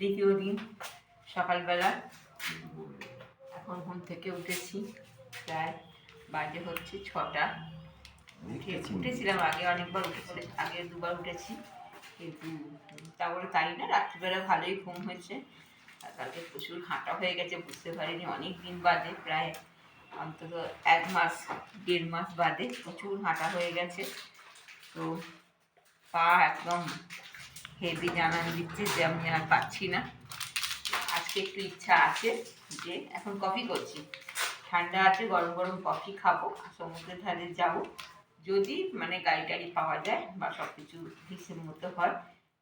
তৃতীয় দিন সকালবেলা এখন ঘুম থেকে উঠেছি, প্রায় বাজে হচ্ছে 6টা। উঠেছিলাম আগে অনেকবার উঠেছি, আগে 2বার উঠেছি, কিন্তু তারপরে তাই না, রাত্রিবেলা ভালোই ঘুম হয়েছে। আর কালকে প্রচুর হাঁটা হয়ে গেছে, বুঝতে পারিনি, অনেক দিন বাদে, প্রায় অন্তত 1 মাস 1.5 মাস বাদে প্রচুর হাঁটা হয়ে গেছে। তো পা একদম হেভি জানান দিচ্ছে যে আমি আর পাচ্ছি না। আজকে একটু ইচ্ছা আছে যে এখন কফি করছি, ঠান্ডা আছে, গরম গরম কফি খাবো, সমুদ্রের ধারে যাবো। যদি মানে গাড়ি টাড়ি পাওয়া যায় বা সব কিছু হিসেব মতো হয়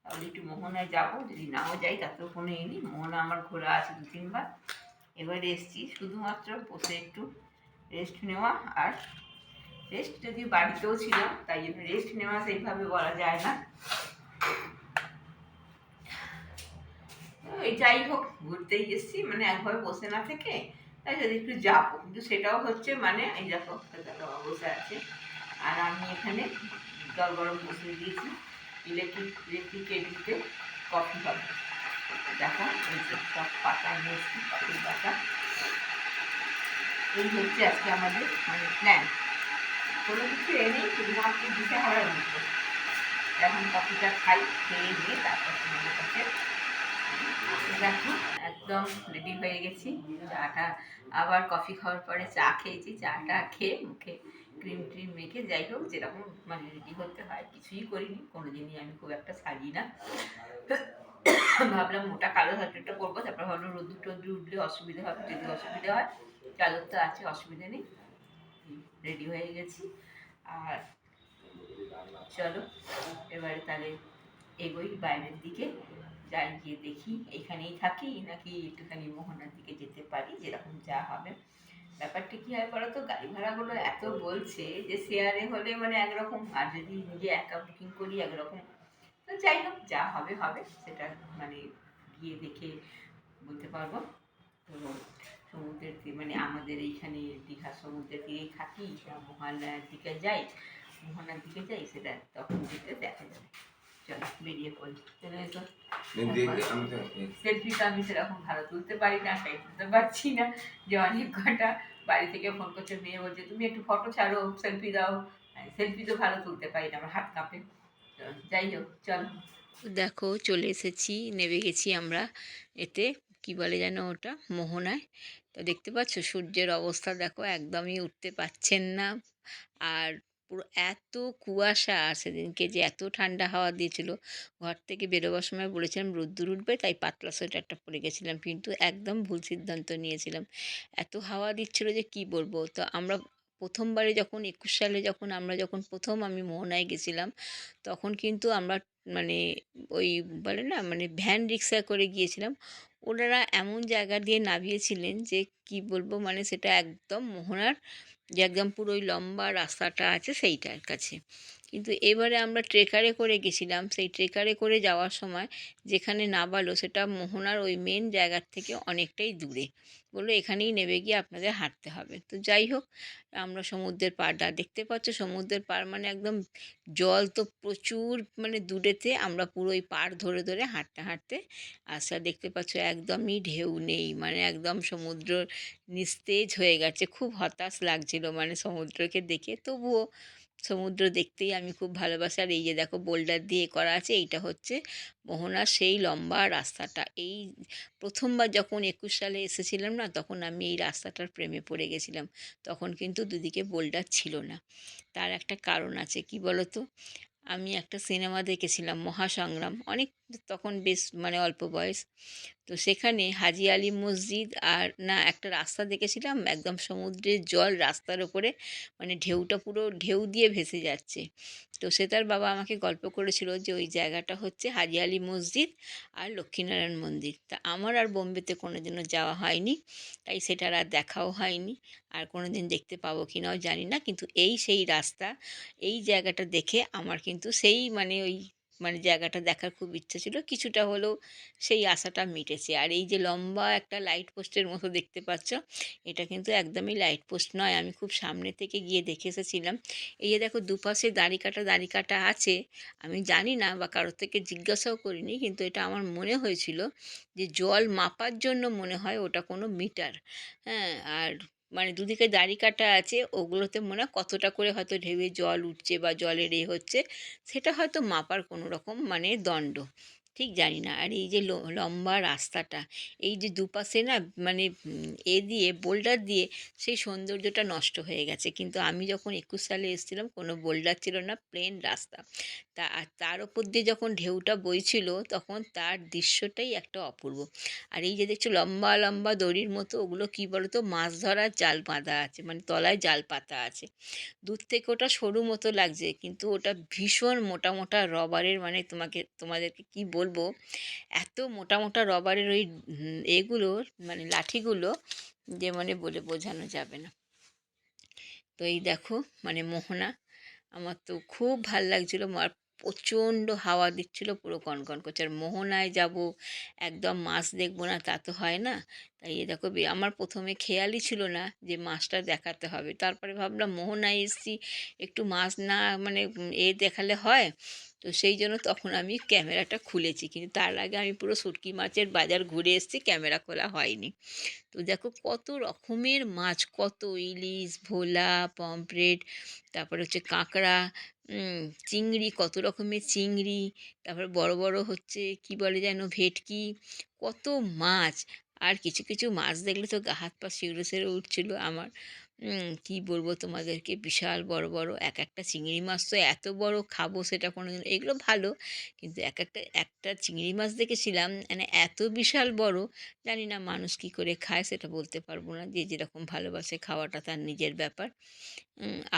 তাহলে একটু মোহনায় যাবো, যদি নাও যাই তাতেও কোনো নেই। মোহনা আমার ঘোরা আছে 2-3 বার, এবারে এসছি শুধুমাত্র বসে একটু রেস্ট নেওয়া। আর রেস্ট যদি বাড়িতেও ছিলাম, তাই জন্য রেস্ট নেওয়া সেইভাবে বলা যায় না। যাই হোক, ঘুরতেই এসছি, মানে একভাবে বসে না থেকে তাই যদি একটু যাবো, কিন্তু সেটাও হচ্ছে মানে এই দেখো বসে আছে, আর আমি এখানে জল গরম বসিয়ে দিয়েছি, ইলেকট্রিক কেটলিতে কফি হবে। দেখো এই যে সব পাতা নিয়েছি, কফির পাতা। এই হচ্ছে আজকে আমাদের মানে প্ল্যান, কোনো কিছু এনেই শুধুমাত্র দিতে হওয়ার মতো। এখন কফিটা খাই, খেয়ে দিয়ে তারপর তোমাদের কাছে দেখো একদম রেডি হয়ে গেছি। চাটা আবার কফি খাওয়ার পরে চা খেয়েছি, চাটা খেয়ে মুখে ক্রিম মেখে, যাই হোক যেরকম মানে রেডি হতে হয় কিছুই করিনি, কোনোদিনই আমি খুব একটা সাজি না। ভাবলাম মোটা কালো হাতেরটা করবো, তারপর ভাবলাম রোদ্দুর টোদ্দুর উঠলে অসুবিধা হবে, যদি অসুবিধা হয় চাদর তো আছে, অসুবিধা নেই। রেডি হয়ে গেছি, আর চলো এবারে তাহলে এগোই বাইরের দিকে, যাই গিয়ে দেখি এখানেই থাকি নাকি একটুখানি মোহনার দিকে যেতে পারি, যেরকম যা হবে। ব্যাপারটা কী হয় বলো তো, গাড়ি ভাড়াগুলো এত বলছে যে শেয়ারে হলে মানে একরকম, আর যদি নিজে একা বুকিং করি একরকম। তো যাই হোক, যা হবে হবে, সেটা মানে গিয়ে দেখে বলতে পারবো। তো সমুদ্রের মানে আমাদের এইখানে দীঘা সমুদ্রের তীরেই থাকি, মোহনার দিকে যাই, সেটা তখন যেতে দেখা যাবে। চলো বেরিয়ে পড়ি, চলে এসো। সেলফি তো আমি সেরকম ভালো তুলতে পারি না, তাই তুলতে পারছি না। যে অনেক কটা বাড়ি থেকে ফোন করছে, মেয়ে বলছে তুমি একটু ফটো ছাড়ো, সেলফি দাও। সেলফি তো ভালো তুলতে পারি না, আমার হাত কাঁপে। যাই হোক চলো, দেখো চলে এসেছি, নেমে গেছি আমরা এতে, কি বলে যেন ওটা, মোহনায়। তো দেখতে পাচ্ছ সূর্যের অবস্থা দেখো, একদমই উঠতে পারছেন না। আর পুরো এত কুয়াশা, সেদিনকে যে এত ঠান্ডা হাওয়া দিয়েছিল, ঘর থেকে বেরোবার সময় বলেছিলাম রোদ্দুর উঠবে, তাই পাতলা সোয়েটারটা পরে গেছিলাম, কিন্তু একদম ভুল সিদ্ধান্ত নিয়েছিলাম। এত হাওয়া দিচ্ছিল যে কি বলবো। তো আমরা প্রথমবারে যখন 21 সালে যখন প্রথম আমি মোহনায় গেছিলাম, তখন কিন্তু আমরা মানে ওই বলে না মানে ভ্যান রিক্সা করে গিয়েছিলাম। ওনারা এমন জায়গা দিয়ে নামিয়েছিলেন যে কি বলবো, মানে সেটা একদম মোহনার যে একদম পুরো ওই লম্বা রাস্তাটা আছে সেইটার কাছে। কিন্তু এবারে আমরা ট্রেকারে করে গেছিলাম, সেই ট্রেকারে করে যাওয়ার সময় যেখানে নামালো সেটা মোহনার ওই মেন জায়গার থেকে অনেকটাই দূরে, বললো এখানেই নেমে গিয়ে আপনাদের হাঁটতে হবে। তো যাই হোক, আমরা সমুদ্রের পাড়টা দেখতে পাচ্ছ, সমুদ্রের পাড় মানে একদম জল তো প্রচুর মানে দূরেতে, আমরা পুরো ওই পাড় ধরে ধরে হাঁটতে হাঁটতে আচ্ছা দেখতে পাচ্ছ একদমই ঢেউ নেই, মানে একদম সমুদ্র নিস্তেজ হয়ে গেছে। খুব হতাশ লাগছিল মানে সমুদ্রকে দেখে, তবুও সমুদ্র দেখতেই আমি খুব ভালোবাসি। আর এই যে দেখো বোল্ডার দিয়ে করা আছে, এইটা হচ্ছে মোহনার সেই লম্বা রাস্তাটা। এই প্রথমবার যখন 21 সালে এসেছিলাম না, তখন আমি এই রাস্তাটার প্রেমে পড়ে গেছিলাম। তখন কিন্তু দুদিকে বোল্ডার ছিল না। তার একটা কারণ আছে, কি বলো তো, আমি একটা সিনেমা দেখেছিলাম মহাসংগ্রাম, অনেক তখন বেশ মানে অল্প বয়স। তো সেখানে হাজি আলি মসজিদ আর না একটা রাস্তা দেখেছিলাম, একদম সমুদ্রের জল রাস্তার ওপরে, মানে ঢেউটা পুরো ঢেউ দিয়ে ভেসে যাচ্ছে। তো সে তার বাবা আমাকে গল্প করেছিল যে ওই জায়গাটা হচ্ছে হাজি আলি মসজিদ আর লক্ষ্মীনারায়ণ মন্দির। তা আমার আর বোম্বেতে কোনো দিনও যাওয়া হয়নি, তাই সেটার আর দেখাও হয়নি, আর কোনো দিন দেখতে পাবো কি নাও জানি না। কিন্তু এই সেই রাস্তা, এই জায়গাটা দেখে আমার কিন্তু সেই মানে ওই মানে জায়গাটা দেখার খুব ইচ্ছা ছিল, কিছুটা হলেও সেই আশাটা মিটেছে। আর এই যে লম্বা একটা লাইট পোস্টের মতো দেখতে পাচ্ছ, এটা কিন্তু একদমই লাইট পোস্ট নয়, আমি খুব সামনে থেকে গিয়ে দেখে এসেছিলাম। এই যে দেখো দুপাশে দাড়ি কাটা আছে, আমি জানি না বা কারোর থেকে জিজ্ঞাসাও করিনি, কিন্তু এটা আমার মনে হয়েছিল যে জল মাপার জন্য মনে হয় ওটা কোনো মিটার। হ্যাঁ, আর মানে দুদিকে দাড়ি কাটা আছে, ওগুলোতে মনে হয় কতটা করে হয়তো ঢেউয়ে জল উঠছে বা জলের হচ্ছে, সেটা হয়তো মাপার কোনো রকম মানে দণ্ড, ঠিক জানি না। আর এই যে লম্বা রাস্তাটা, এই যে দুপাশে না মানে দিয়ে বোল্ডার দিয়ে সেই সৌন্দর্যটা নষ্ট হয়ে গেছে। কিন্তু আমি যখন 21 সালে এসেছিলাম কোনো বোল্ডার ছিল না, প্লেন রাস্তা। আর তার ওপর দিয়ে যখন ঢেউটা বইছিল তখন তার দৃশ্যটাই একটা অপূর্ব। আর এই যে দেখছো লম্বা লম্বা দড়ির মতো, ওগুলো কী বলো তো, মাছ ধরার জাল বাঁধা আছে, মানে তলায় জাল পাতা আছে। দূর থেকে ওটা সরু মতো লাগছে, কিন্তু ওটা ভীষণ মোটা মোটা রবারের, মানে তোমাদেরকে কি বলবো, এত মোটা মোটা রবারের ওই এগুলো, মানে লাঠিগুলো, যে মানে বলে বোঝানো যাবে না। তো এই দেখো মানে মোহনা, আমার তো খুব ভাল লাগছিলো। আর প্রচণ্ড হাওয়া দিচ্ছিল, পুরো কনকন করছে। আর মোহনায় যাব, একদম মাছ দেখবো না তা তো হয় না। তাই এ দেখো আমার প্রথমে খেয়ালই ছিল না যে মাছটা দেখাতে হবে, তারপরে ভাবলাম মোহনায় এসছি, একটু মাছ না মানে দেখালে হয়। তো সেই জন্য তখন আমি ক্যামেরাটা খুলেছি, কিন্তু তার আগে আমি পুরো শুটকি মাছের বাজার ঘুরে এসেছি, ক্যামেরা খোলা হয়নি। তো দেখো কত রকমের মাছ, কত ইলিশ, ভোলা, পমফ্রেট, তারপরে হচ্ছে কাঁকড়া, চিংড়ি, কত রকমের চিংড়ি, তারপরে বড় বড় হচ্ছে কি বলে যেন ভেটকি, কত মাছ। আর কিছু কিছু মাছ দেখলে তো গা হাত পা শিউরে শিউরে উঠছিল আমার। কি বলবো তোমাদেরকে, বিশাল বড় বড় এক একটা চিংড়ি মাছ, তো এত বড় খাবো সেটা কোনোদিন, এগুলো ভালো, কিন্তু এক একটা একটা চিংড়ি মাছ দেখেছিলাম মানে এত বিশাল বড়, জানি না মানুষ কী করে খায় সেটা বলতে পারবো না, যে যেরকম ভালোবাসে খাওয়াটা তার নিজের ব্যাপার।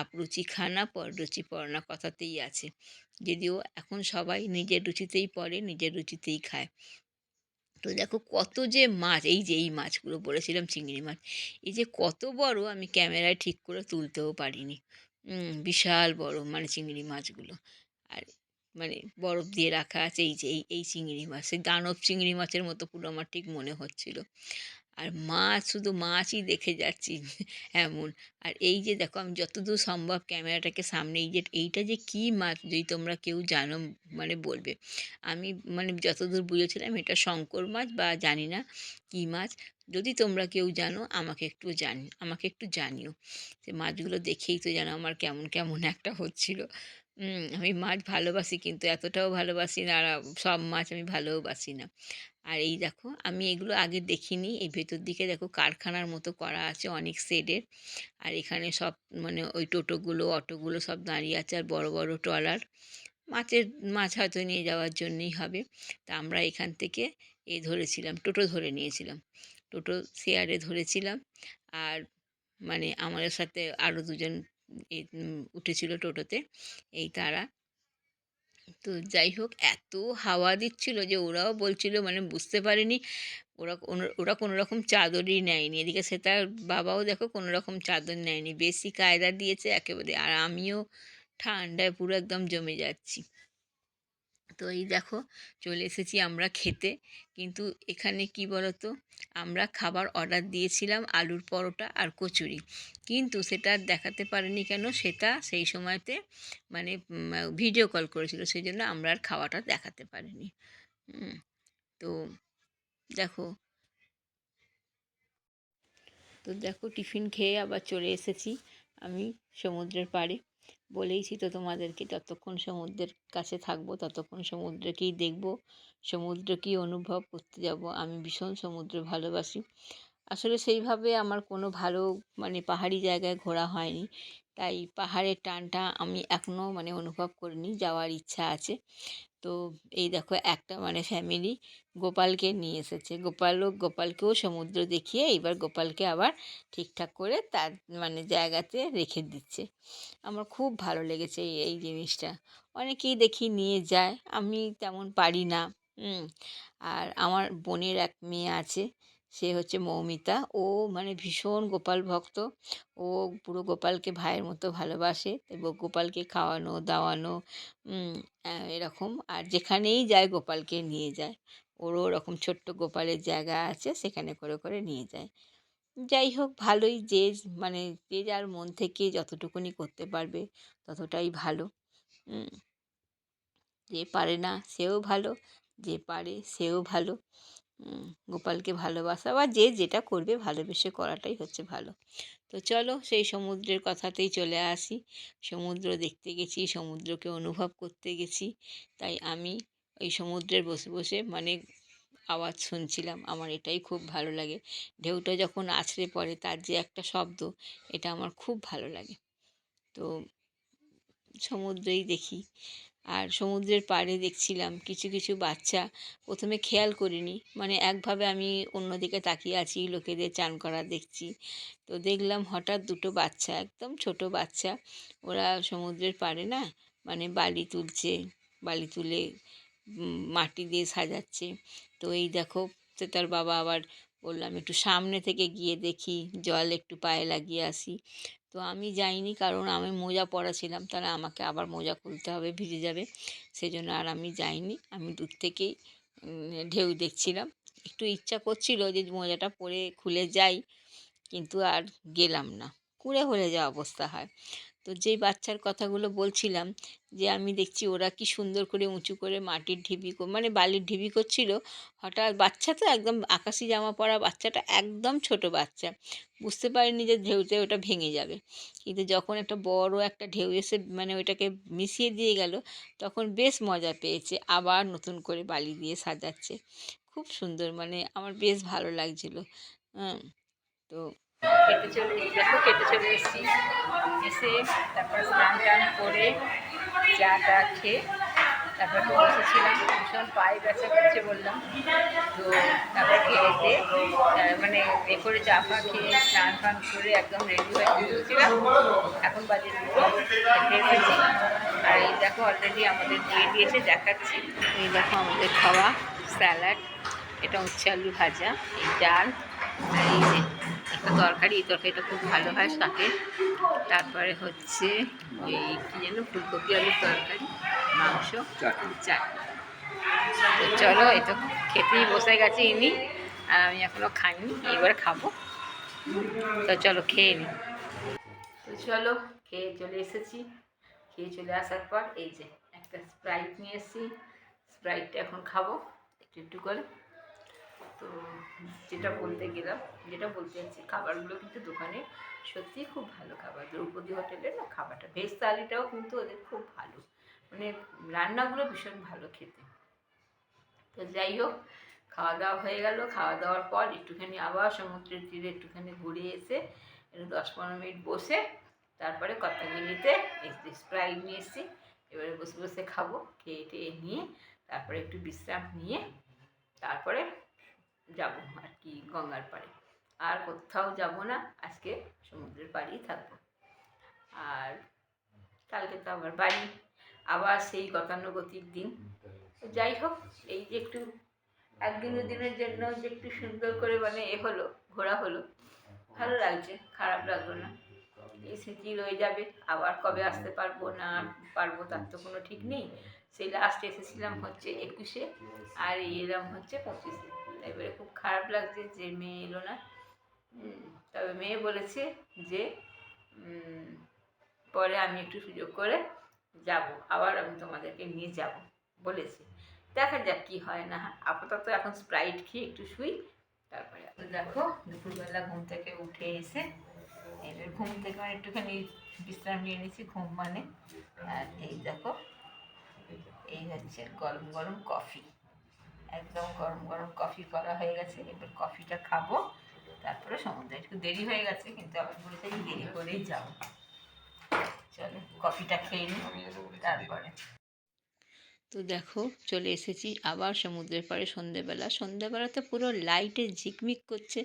আপরুচি খানা পররুচি পরনা কথাতেই আছে, যদিও এখন সবাই নিজের রুচিতেই পড়ে, নিজের রুচিতেই খায়। তো দেখো কত যে মাছ, এই যে এই মাছগুলো বলেছিলাম চিংড়ি মাছ, এই যে কত বড়, আমি ক্যামেরায় ঠিক করে তুলতেও পারিনি। বিশাল বড় মানে চিংড়ি মাছগুলো। আর মানে বরফ দিয়ে রাখা আছে, এই যে এই চিংড়ি মাছ, সেই দানব চিংড়ি মাছের মতো পুরো আমার ঠিক মনে হচ্ছিল। আর মাছ, শুধু মাছই দেখে যাচ্ছি এমন। আর এই যে দেখো আমি যতদূর সম্ভব ক্যামেরাটাকে সামনে, এই যে এইটা যে কী মাছ, যদি তোমরা কেউ জানো মানে বলবে। আমি মানে যতদূর বুঝেছিলাম এটা শঙ্কর মাছ বা জানি না কী মাছ, যদি তোমরা কেউ জানো আমাকে একটু জানিও। সে মাছগুলো দেখেই তো যেন আমার কেমন কেমন একটা হচ্ছিল। আমি মাছ ভালোবাসি, কিন্তু এতটাও ভালোবাসি না, আর সব মাছ আমি ভালোও বাসি না। আর এই দেখো আমি এগুলো আগে দেখিনি, এই ভেতর দিকে দেখো কারখানার মতো করা আছে অনেক শেডের। আর এখানে সব মানে ওই টোটোগুলো, অটোগুলো সব দাঁড়িয়ে আছে, আর বড় বড় ট্রলার, মাছের মাছ হয়তো নিয়ে যাওয়ার জন্যই হবে। তা আমরা এখান থেকে ধরেছিলাম, টোটো ধরে নিয়েছিলাম, টোটো শেয়ারে ধরেছিলাম। আর মানে আমাদের সাথে আরও দুজন উঠেছিল টোটোতে, এই তারা। তো যাই হোক, এত হাওয়া দিচ্ছিল যে ওরাও বলছিল, মানে বুঝতে পারেনি, ওরা কোনো রকম চাদরই নেয়নি, এদিকে সে তার বাবাও দেখো কোনো রকম চাদর নেয়নি, বেশি কায়দা দিয়েছে একেবারে। আর আমিও ঠান্ডায় পুরো একদম জমে যাচ্ছি। তো এই দেখো চলে এসেছি আমরা খেতে। কিন্তু এখানে কি বলতো, আমরা খাবার অর্ডার দিয়েছিলাম আলুর পরোটা আর কচুরি, কিন্তু সেটা আর দেখাতে পারেনি কেন, সেটা সেই সময়তে মানে ভিডিও কল করেছিল, সেই জন্য আমরা আর খাওয়াটা দেখাতে পারিনি। তো দেখো, টিফিন খেয়ে আবার চলে এসেছি আমি সমুদ্রের পাড়ে। বলেইছি তো তোমাদেরকে, যতক্ষণ সমুদ্রের কাছে থাকবো ততক্ষণ সমুদ্রকেই দেখব, সমুদ্রকেই অনুভব করতে যাব। আমি ভীষণ সমুদ্র ভালোবাসি। আসলে সেইভাবে আমার কোনো ভালো মানে পাহাড়ি জায়গায় ঘোরা হয়নি, তাই পাহাড়ের টানটা আমি এখনও মানে অনুভব করিনি, যাওয়ার ইচ্ছা আছে। তো এই দেখো একটা মানে ফ্যামিলি গোপালকে নিয়ে এসেছে, গোপালকেও সমুদ্র দেখিয়ে এইবার গোপালকে আবার ঠিকঠাক করে তার মানে জায়গাতে রেখে দিচ্ছে। আমার খুব ভালো লেগেছে এই জিনিসটা। অনেকেই দেখি নিয়ে যায়, আমি তেমন পারি না। আর আমার বোনের এক মেয়ে আছে, সে হচ্ছে মৌমিতা। ও মানে ভীষণ গোপাল ভক্ত। ও পুরো গোপালকে ভাইয়ের মতো ভালোবাসে এবং গোপালকে খাওয়ানো দাওয়ানো এরকম। আর যেখানেই যায় গোপালকে নিয়ে যায়। ওরও ওরকম ছোট্ট গোপালের জায়গা আছে, সেখানে করে করে নিয়ে যায়। যাই হোক, ভালোই। মানে যে যার মন থেকে যতটুকুনি করতে পারবে ততটাই ভালো। উম, যে পারে না সেও ভালো, যে পারে সেও ভালো। গোপালকে ভালোবাসা বা যে যেটা করবে ভালোবেসে করাটাই হচ্ছে ভালো। তো চলো সেই সমুদ্রের কথাতেই চলে আসি। সমুদ্র দেখতে গেছি, সমুদ্রকে অনুভব করতে গেছি। তাই আমি ওই সমুদ্রে বসে বসে মানে আওয়াজ শুনছিলাম। আমার এটাই খুব ভালো লাগে। ঢেউটা যখন আছড়ে পড়ে তার যে একটা শব্দ, এটা আমার খুব ভালো লাগে। তো সমুদ্রেই দেখি। আর সমুদ্রের পাড়ে দেখছিলাম কিছু কিছু বাচ্চা। প্রথমে খেয়াল করিনি, মানে একভাবে আমি অন্যদিকে তাকিয়ে আছি, লোকেদের চান করা দেখছি। তো দেখলাম হঠাৎ দুটো বাচ্চা, একদম ছোট বাচ্চা, ওরা সমুদ্রের পাড়ে না মানে বালি তুলছে। বালি তুলে মাটি দিয়ে সাজাচ্ছে। তো এই দেখো, তো তার বাবা আবার বললাম একটু সামনে থেকে গিয়ে দেখি, জল একটু পায়ে লাগিয়ে আসি। তো আমি যাইনি, কারণ আমি মোজা পরা ছিলাম, তাহলে আমাকে আবার মোজা খুলতে হবে, ভিজে যাবে। সেজন্য আর আমি যাইনি। আমি দূর থেকেই ঢেউ দেখছিলাম। একটু ইচ্ছা করছিল যে মোজাটা পরে খুলে যাই, কিন্তু আর গেলাম না। কুঁড়ে হলে যা অবস্থা হয়। তো যেই বাচ্চার কথাগুলো বলছিলাম, যে আমি দেখছি ওরা কি সুন্দর করে উঁচু করে মাটির ঢিবি মানে বালির ঢিবি করছিল। হঠাৎ বাচ্চা তো একদম আকাশি জামা পরা বাচ্চাটা, একদম ছোট বাচ্চা, বুঝতে পারিনি যে ঢেউতে ওটা ভেঙে যাবে। কিন্তু যখন একটা বড় একটা ঢেউ এসে মানে ওইটাকে মিশিয়ে দিয়ে গেল, তখন বেশ মজা পেয়েছে। আবার নতুন করে বালি দিয়ে সাজাচ্ছে। খুব সুন্দর, মানে আমার বেশ ভালো লাগছিল। হ্যাঁ। তো কেটে চলে এসেছি। এসে তারপর স্নান টান করে চা টা খেয়ে তারপর একটু বসেছিলাম। ভীষণ পায়ে ব্যথা করছে বললাম। তো তারপর খেয়ে মানে এ করে চা ফা খেয়ে স্নান ফান করে একদম রেডি হয়ে বসেছিলাম। এখন বাজে এসেছি। আর এই দেখো অলরেডি আমাদের দিয়ে দিয়েছে, দেখাচ্ছি। এই দেখো আমাদের খাওয়া স্যালাড, এটা হচ্ছে আলু ভাজা, এই ডাল, আর এই যে একটা তরকারি। এই তরকারিটা খুব ভালো হয় শাকের। তারপরে হচ্ছে ওই কী যেন ফুলকপি আলুর তরকারি, মাংস, চাটনি। তো চলো, এই তো খেতেই বসে গেছে ইনি, আর আমি এখনও খাইনি, এবার খাবো। তো চলো খেয়ে নিই। তো চলো, খেয়ে চলে এসেছি। খেয়ে চলে আসার পর এই যে একটা স্প্রাইট নিয়ে এসেছি। স্প্রাইটটা এখন খাবো একটু একটু করে। তো যেটা বলতে যাচ্ছি, খাবারগুলো কিন্তু দোকানে সত্যিই খুব ভালো খাবার। দ্রৌপদী হোটেলের না খাবারটা, ভেজ থালিটাও কিন্তু ওদের খুব ভালো, মানে রান্নাগুলো ভীষণ ভালো খেতে। তো যাই হোক, খাওয়া দাওয়া হয়ে গেল। খাওয়া দাওয়ার পর একটুখানি আবার সমুদ্রের তীরে একটুখানি ঘুরে এসে একটু 10-15 মিনিট বসে তারপরে কথাগুলিতে স্প্রাইট নিয়ে এসেছি। এবারে বসে বসে খাবো। খেয়ে টেয়ে নিয়ে তারপরে একটু বিশ্রাম নিয়ে তারপরে যাব আর কি গঙ্গার পাড়ে। আর কোথাও যাব না, আজকে সমুদ্রের পাড়েই থাকবো। আর কালকে তো আবার বাড়ি, আবার সেই গতানুগতিক দিন। যাই হোক, এই যে একটু একদিনের দিনের জন্য যে একটু সুন্দর করে মানে হলো, ঘোরা হলো, ভালো লাগছে, খারাপ লাগলো না। এই স্মৃতি রয়ে যাবে। আবার কবে আসতে পারবো না পারবো তার তো কোনো ঠিক নেই। সেই লাস্ট এসেছিলাম হচ্ছে 21-এ, আর এলাম হচ্ছে 25-এ। এবারে খুব খারাপ লাগছে যে মেয়ে এলো না। তবে মেয়ে বলেছে যে পরে আমি একটু সুযোগ করে যাব, আবার আমি তোমাদেরকে নিয়ে যাব বলেছি। দেখা যাক কী হয় না। আপাতত এখন স্প্রাইট খেয়ে একটু শুই, তারপরে দেখো দুপুরবেলা ঘুম থেকে উঠে এসে এবার ঘুম থেকে একটুখানি বিশ্রাম নিয়ে নিয়েছি। ঘুম মানে, আর এই দেখো এই হচ্ছে গরম গরম কফি, একদম গরম গরম কফি করা হয়ে গেছে। এবার কফিটা খাবো, তারপরে সমুদ্রে একটু দেরি হয়ে গেছে, কিন্তু আমি বলেছি দেরি করেই যাবো। চলো কফিটা খেয়ে নিই তারপরে। তো দেখো চলে এসেছি আবার সমুদ্রের পাড়ে সন্ধেবেলাতে পুরো লাইটে ঝিকমিক করছে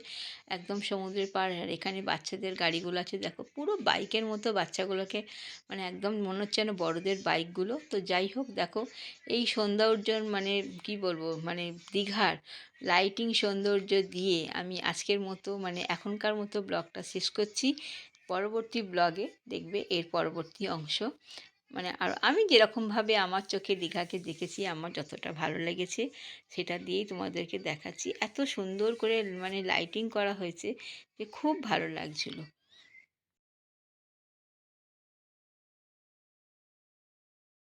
একদম সমুদ্রের পাড়। আর এখানে বাচ্চাদের গাড়িগুলো আছে, দেখো পুরো বাইকের মতো বাচ্চাগুলোকে, মানে একদম মনে হচ্ছে যেন বড়দের বাইকগুলো। তো যাই হোক, দেখো এই সৌন্দর্য, মানে কি বলবো, মানে দীঘার লাইটিং সৌন্দর্য দিয়ে আমি আজকের মতো, মানে এখনকার মতো ব্লগটা শেষ করছি। পরবর্তী ব্লগে দেখবে এর পরবর্তী অংশ। মানে আর আমি যেরকমভাবে আমার চোখে দীঘাকে দেখেছি, আমার যতটা ভালো লেগেছে সেটা দিয়েই তোমাদেরকে দেখাচ্ছি। এত সুন্দর করে মানে লাইটিং করা হয়েছে যে খুব ভালো লাগছিলো।